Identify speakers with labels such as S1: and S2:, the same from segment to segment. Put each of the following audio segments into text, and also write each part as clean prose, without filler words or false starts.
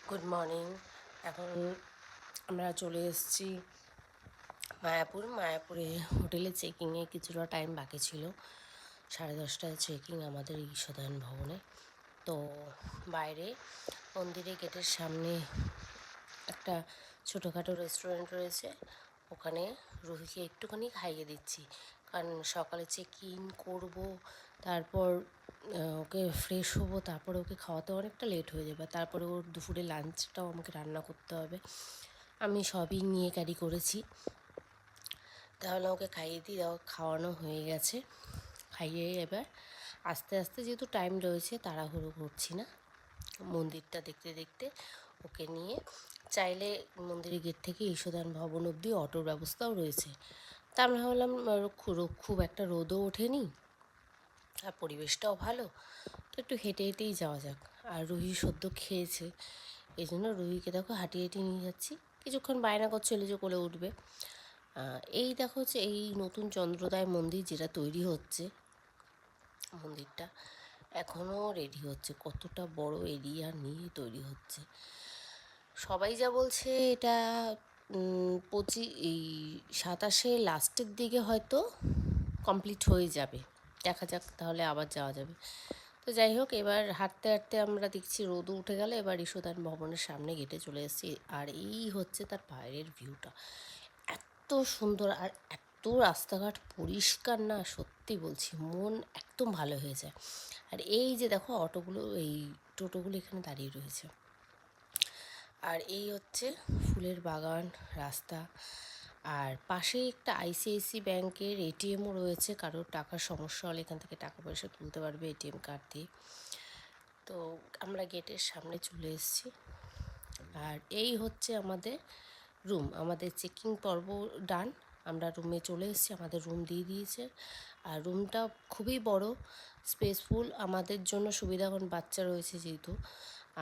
S1: Good morning. এখন আমরা চলে এসেছি মায়াপুরে হোটেলে চেকিংয়ে কিছুটা টাইম বাকি ছিল। 10:30টায় চেকিং আমাদের ঈশ্বরদয়ান ভবনে। তো বাইরে মন্দিরের গেটের সামনে একটা ছোটোখাটো রেস্টুরেন্ট রয়েছে, ওখানে রুহিকে একটুখানি খাইয়ে দিচ্ছি, কারণ সকালে চেক ইন করবো, তারপর ওকে ফ্রেশ হবো, তারপরে ওকে খাওয়াতে অনেকটা লেট হয়ে যাবে, তারপরে ওর দুপুরে লাঞ্চটাও আমাকে রান্না করতে হবে। আমি সবই নিয়ে ক্যারি করেছি, তাহলে ওকে খাইয়ে দিই। খাওয়ানো হয়ে গেছে, খাইয়ে এবার আস্তে আস্তে, যেহেতু টাইম রয়েছে, তাড়াহুড়ো করছি না, মন্দিরটা দেখতে দেখতে ওকে নিয়ে, চাইলে মন্দিরের গেট থেকে ঈশ্বরদয়ান ভবন অবধি অটোর ব্যবস্থাও রয়েছে। তা আমরা ভাবলাম খুব একটা রোদও ওঠেনি আর পরিবেশটাও ভালো, তো একটু হেঁটে হেঁটেই যাওয়া যাক। আর রুহি সদ্য খেয়েছে, এই জন্য রুহিকে দেখো হাঁটিয়ে হাঁটিয়ে নিয়ে যাচ্ছি। কিছুক্ষণ বায়না করছে যে কোলে উঠবে। এই দেখো হচ্ছে এই নতুন চন্দ্রোদয় মন্দির যেটা তৈরি হচ্ছে, মন্দিরটা এখনও রেডি হচ্ছে, কতটা বড় এরিয়া নিয়ে তৈরি হচ্ছে। সবাই যা বলছে এটা এই 27-এ লাস্টের দিকে হয়তো কমপ্লিট হয়ে যাবে, দেখা যাক, তাহলে আবার যাওয়া যাবে। তো যাই হোক, এবার হাঁটতে হাঁটতে আমরা দেখছি রোদও উঠে গেল, এবার ঈশ্বরদয়ান ভবনের সামনে গেটে চলে এসেছি। আর এই হচ্ছে তার বাইরের ভিউটা, এত সুন্দর আর এত রাস্তাঘাট পরিষ্কার, না সত্যি বলছি, মন একদম ভালো হয়ে যায়। আর এই যে দেখো অটোগুলো, এই টোটোগুলো এখানে দাঁড়িয়ে রয়েছে। আর এই হচ্ছে ফুলের বাগান, রাস্তা, আর পাশেই একটা আইসিআইসি ব্যাংকের এটিএমও রয়েছে, কারোর টাকার সমস্যা হলে এখান থেকে টাকা পয়সা তুলতে পারবে এটিএম কার্ড দিয়ে। তো আমরা গেটের সামনে চলে এসেছি। আর এই হচ্ছে আমাদের রুম, আমাদের চেকিং পর্ব ডান, আমরা রুমে চলে এসেছি, আমাদের রুম দিয়ে দিয়েছে। আর রুমটা খুবই বড়, স্পেসফুল, আমাদের জন্য সুবিধা, কারণ বাচ্চা রয়েছে যেহেতু।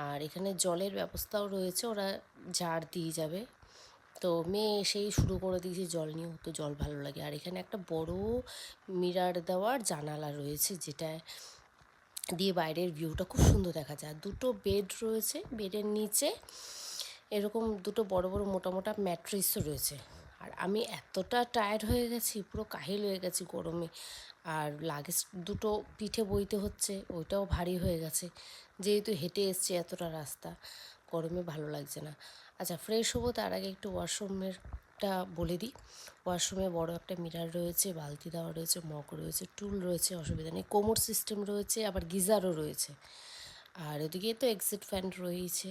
S1: আর এখানে জলের ব্যবস্থাও রয়েছে, ওরা জার দিয়ে যাবে। তো মেয়ে এসেই শুরু করে দিয়েছে জল নিয়ে, তো জল ভালো লাগে। আর এখানে একটা বড় মিরার দেওয়ার জানালা রয়েছে, যেটা দিয়ে বাইরের ভিউটা খুব সুন্দর দেখা যায়। দুটো বেড রয়েছে, বেডের নিচে এরকম দুটো বড় বড় মোটা মোটা ম্যাট্রেসও রয়েছে। আর আমি এতটা টায়ার্ড হয়ে গেছি, পুরো কাহিল হয়ে গেছি গরমে, আর লাগেজ দুটো পিঠে বইতে হচ্ছে, ওইটাও ভারী হয়ে গেছে, যেহেতু হেঁটে এসছি এতটা রাস্তা, গরমে ভালো লাগছে না। আচ্ছা, ফ্রেশ হবো, তার আগে একটু ওয়াশরুমেরটা বলে দিই। ওয়াশরুমে বড় একটা মিরার রয়েছে, বালতি দেওয়া রয়েছে, মগ রয়েছে, টুল রয়েছে, অসুবিধা নেই, কোমর সিস্টেম রয়েছে, আবার গিজারও রয়েছে। আর ওদিকে তো এক্সিট ফ্যান রয়েছে।